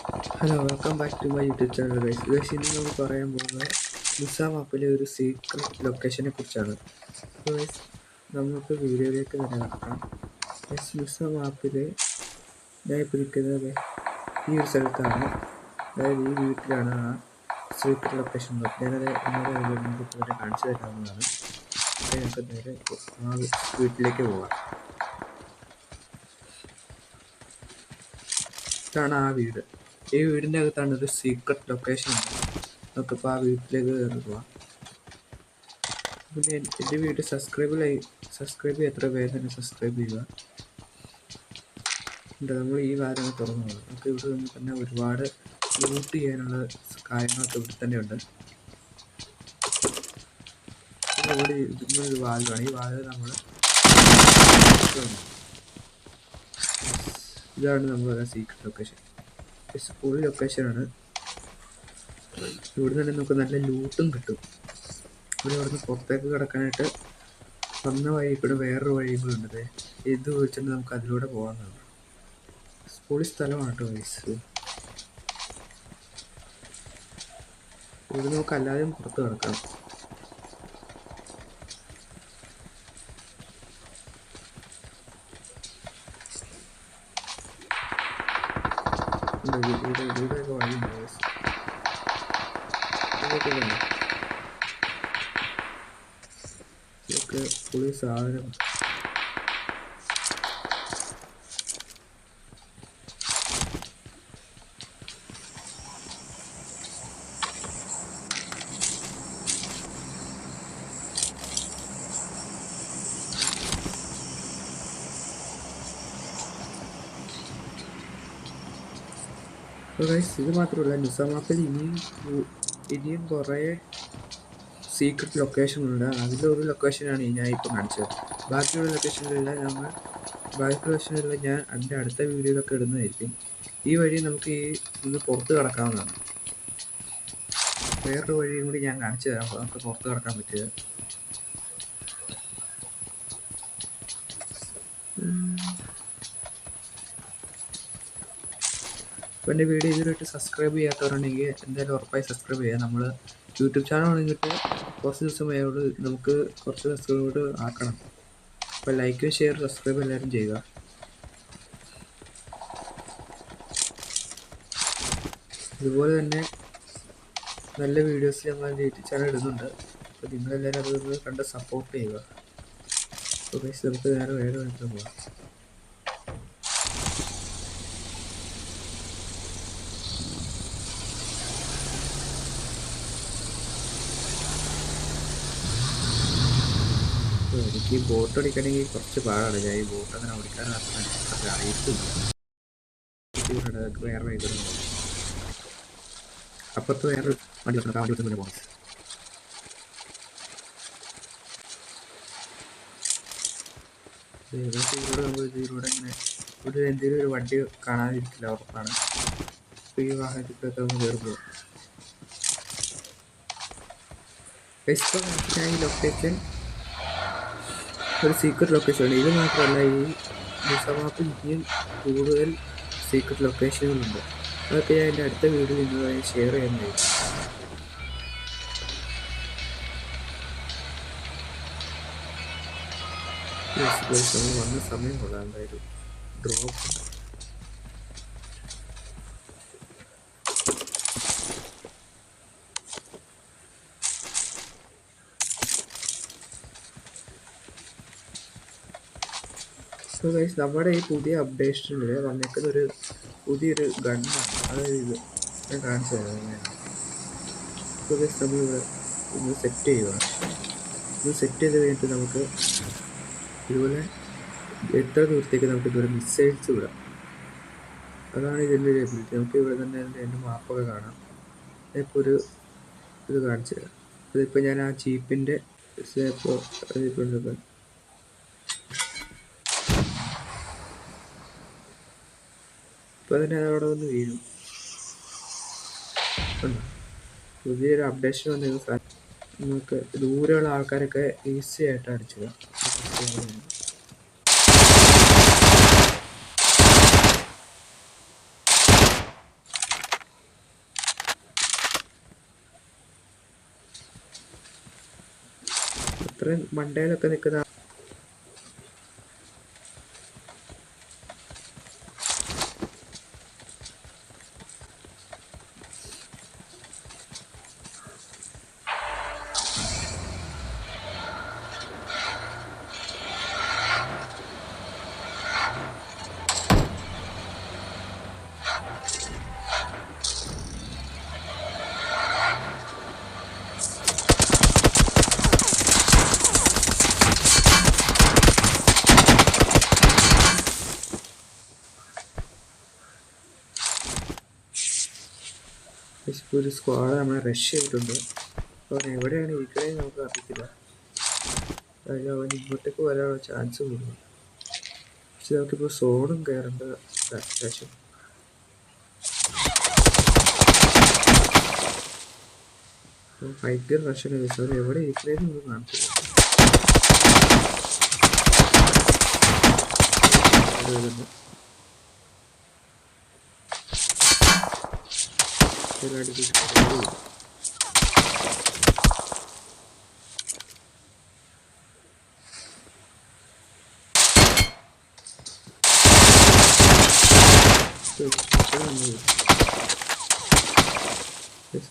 Hello welcome back to my YouTube channel guys. ഇന്ന് നമ്മൾ പറയാൻ പോകുന്നത് മിസ മാപ്പിലെ ഒരു സീക്രട്ട് ലൊക്കേഷനെ കുറിച്ചാണ്. അപ്പോൾ ഗൈസ് നമുക്ക് വീഡിയോയിലേക്ക് തന്നെ നടക്കാം. മിസ മാപ്പിൽ ഞാൻ ഇപ്പോൾ നിൽക്കുന്നത് ഈ ഒരു സ്ഥലത്താണ്. അതായത് ഈ വീട്ടിലാണ് ആ സീക്രട്ട് ലൊക്കേഷൻ ഉള്ളത്. ഞാനത് ഇന്നലെ കാണിച്ചു തരാവുന്നതാണ്. അപ്പോൾ നമുക്ക് നേരെ ആ വീട്ടിലേക്ക് പോകാം. ഇതാണ് ആ വീട്. ഈ വീടിൻ്റെ അകത്താണ് ഒരു സീക്രട്ട് ലൊക്കേഷൻ ഉണ്ട്. നമുക്കിപ്പോൾ ആ വീട്ടിലേക്ക് കയറി പോവാം. പിന്നെ എൻ്റെ വീഡിയോ സബ്സ്ക്രൈബ് എത്ര പേര് തന്നെ സബ്സ്ക്രൈബ് ചെയ്യുക. നമ്മൾ ഈ വാരം തുറന്നു പോകാം. നമുക്ക് ഇവിടെ നിന്ന് തന്നെ ഒരുപാട് ലൂട്ട് ചെയ്യാനുള്ള കാര്യങ്ങളൊക്കെ ഇവിടെ തന്നെ ഉണ്ട്. ഇവിടെ ഇതിനൊരു വാൽവാണ്. ഈ വാൽവ് നമ്മൾ ഇതാണ് നമ്മുടെ സീക്രട്ട് ലൊക്കേഷൻ. സ്കൂൾ ലൊക്കേഷനാണ്. ഇവിടെ തന്നെ നമുക്ക് നല്ല ലൂട്ടും കിട്ടും. ഇവിടുന്ന് പുറത്തേക്ക് കിടക്കാനായിട്ട് വന്ന വഴി കൂടെ വേറൊരു വഴിയും കൂടെ ഉണ്ട്. ഇത് വെച്ചിട്ട് നമുക്ക് അതിലൂടെ പോകാവുന്നതാണ്. സ്കൂളിൽ സ്ഥലമാണ് കേട്ടോ വയസ്സ്. ഇവിടെ നമുക്ക് അല്ലാതെയും പുറത്ത് കിടക്കാം. ഇവിടെയൊക്കെ വഴിയുണ്ട് വയസ്സ്. ഇതൊക്കെ പുളി സാധനം. ഇത് മാത്രമല്ല, മിസ മാപ്പിൽ ഇനിയും കുറേ സീക്രട്ട് ലൊക്കേഷൻ ഉണ്ട്. അതിലൊരു ലൊക്കേഷനാണ് ഞാൻ ഇപ്പോൾ കാണിച്ചത്. ബാക്കിയുള്ള ലൊക്കേഷനിലെല്ലാം ഞാൻ എൻ്റെ അടുത്ത വീഡിയോയിലൊക്കെ ഇടുന്നതായിരിക്കും. ഈ വഴി നമുക്ക് ഇത് പുറത്ത് കിടക്കാവുന്നതാണ്. വേറൊരു വഴിയും കൂടി ഞാൻ കാണിച്ചു തരാം. നമുക്ക് പുറത്ത് കിടക്കാൻ പറ്റിയത്. അപ്പോൾ എൻ്റെ വീഡിയോ ഇതുവരെയായിട്ട് സബ്സ്ക്രൈബ് ചെയ്യാത്തവരുണ്ടെങ്കിൽ എന്തായാലും ഉറപ്പായി സബ്സ്ക്രൈബ് ചെയ്യുക. നമ്മൾ യൂട്യൂബ് ചാനൽ തുടങ്ങിയിട്ട് കുറച്ച് ദിവസമായോട് നമുക്ക് കുറച്ച് സബ്സ്ക്രൈബ് ആക്കണം. അപ്പോൾ ലൈക്ക്, ഷെയർ, സബ്സ്ക്രൈബ് എല്ലാവരും ചെയ്യുക. അതുപോലെ തന്നെ നല്ല വീഡിയോസ് ഞങ്ങൾ യൂട്യൂബ് ചാനൽ ഇടുന്നുണ്ട്. അപ്പോൾ നിങ്ങളെല്ലാവരും അതൊന്ന് കണ്ട് സപ്പോർട്ട് ചെയ്യുക. അപ്പോൾ നമുക്ക് വേറെ വഴിക്ക് പോകാം. എനിക്ക് ഈ ബോട്ട് ഓടിക്കണമെങ്കിൽ കുറച്ച് പാടാണ്. ഞാൻ ഈ ബോട്ട് അങ്ങനെ ഓടിക്കാൻ അറിയത്തില്ല. വേറെ വഴിക്ക് അപ്പുറത്ത് വേറെ വണ്ടി വണ്ടി പോകാം. ഇതിലൂടെ ഇങ്ങനെ എന്തെങ്കിലും ഒരു വണ്ടി കാണാതിരിക്കില്ല, ഉറപ്പാണ്. അപ്പോൾ ഈ വാഹനത്തിലൊക്കെ ഒന്ന് കയറി പോകും. ഈ ലൊക്കേഷൻ ഒരു സീക്രട്ട് ലൊക്കേഷനാണ്. ഇത് മാത്രമല്ല, ഈ മിസ മാപ്പിൽ ഇനിയും കൂടുതൽ സീക്രട്ട് ലൊക്കേഷനുകളുണ്ട്. അതൊക്കെ ഞാൻ എൻ്റെ അടുത്ത വീഡിയോയിൽ നിന്നുമായി ഷെയർ ചെയ്യുന്നതായിരിക്കും. നമ്മൾ വന്ന സമയം കൊള്ളാം. എന്തായാലും ഡ്രോപ്പ് സോ ഗൈസ്, നമ്മുടെ ഈ പുതിയ അപ്ഡേഷനിൽ വന്നേക്കുന്ന ഒരു പുതിയൊരു ഗണ്ണാണ്. അതായത് ഇത് ഞാൻ കാണിച്ചു തരാം. സോ ഗൈസ്, നമ്മളിവിടെ ഒന്ന് സെറ്റ് ചെയ്യുകയാണ്. ഇത് സെറ്റ് ചെയ്ത് കഴിഞ്ഞിട്ട് നമുക്ക് ഇതുപോലെ എത്ര ദൂരത്തേക്ക് നമുക്ക് ഇതുപോലെ മിസൈൽസ് വിടാം. അതാണ് ഇതിൻ്റെ ഒരു എബിലിറ്റി. നമുക്ക് ഇവിടെ തന്നെ എൻ്റെ മാപ്പൊക്കെ കാണാം. ഇപ്പോൾ ഇത് കാണിച്ചു തരാം. അതിപ്പോൾ ഞാൻ ആ ജീപ്പിൻ്റെ ഇപ്പോൾ ഇപ്പോൾ തന്നെ അതവിടെ വന്ന് വീഴും. പുതിയൊരു അപ്ഡേഷൻ വന്ന നമുക്ക് ദൂരെയുള്ള ആൾക്കാരൊക്കെ ഈസി ആയിട്ട് അടിച്ചിടാം. ഇത്രയും മണ്ടയിലൊക്കെ നിൽക്കുന്ന ഒരു സ്ക്വാഡ് നമ്മളെ റഷ് ചെയ്തിട്ടുണ്ട്. അവൻ എവിടെയാണ് ഇരിക്കണേന്ന് നമുക്ക് അറിയത്തില്ല. അതായത് അവൻ ഇങ്ങോട്ടേക്ക് വരാനുള്ള ചാൻസ് കൂടുതൽ. പക്ഷെ നമുക്കിപ്പോൾ സോണും കയറേണ്ട അത്യാവശ്യം. ഭയങ്കര റഷാണ് കേസ്. അവൻ എവിടെ ഇരിക്കണേന്ന് നമുക്ക് കാണിച്ചില്ല.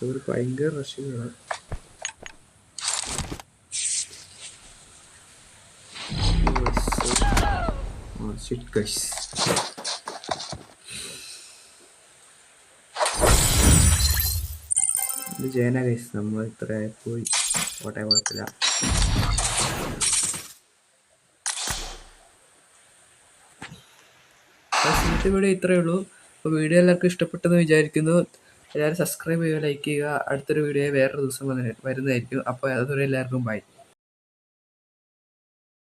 ഒരു ഭയങ്കര റഷിങ്ങാണ്. ഇത് ജയന ഗൈസ്, നമ്മൾ ഇത്ര പോയി കോട്ടയം കുഴപ്പമില്ല. ഇന്നത്തെ വീഡിയോ ഇത്രയേ ഉള്ളൂ. അപ്പോൾ വീഡിയോ എല്ലാവർക്കും ഇഷ്ടപ്പെട്ടെന്ന് വിചാരിക്കുന്നു. എല്ലാവരും സബ്സ്ക്രൈബ് ചെയ്യുക, ലൈക്ക് ചെയ്യുക. അടുത്തൊരു വീഡിയോ വേറൊരു ദിവസം വരുന്നതായിരിക്കും. അപ്പോൾ അതുവരെ എല്ലാവർക്കും ബൈ.